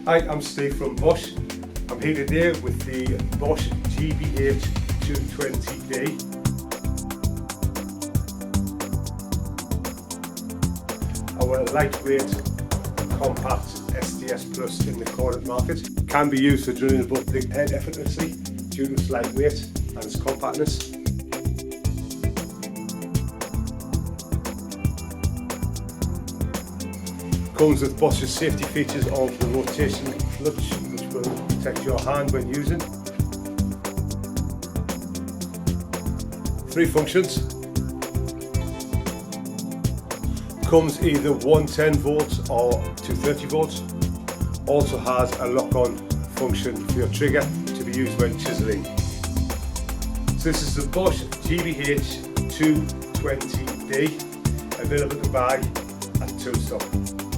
Hi, I'm Steve from Bosch. I'm here today with the Bosch GBH 2-20D. Our lightweight, compact SDS Plus in the corded market can be used for drilling above the head effortlessly due to its lightweight and its compactness. Comes with Bosch's safety features of the rotation clutch, which will protect your hand when using. 3 functions. Comes either 110 volts or 230 volts. Also has a lock-on function for your trigger to be used when chiseling. So this is the Bosch GBH 2-20D, available to buy at Toolstop.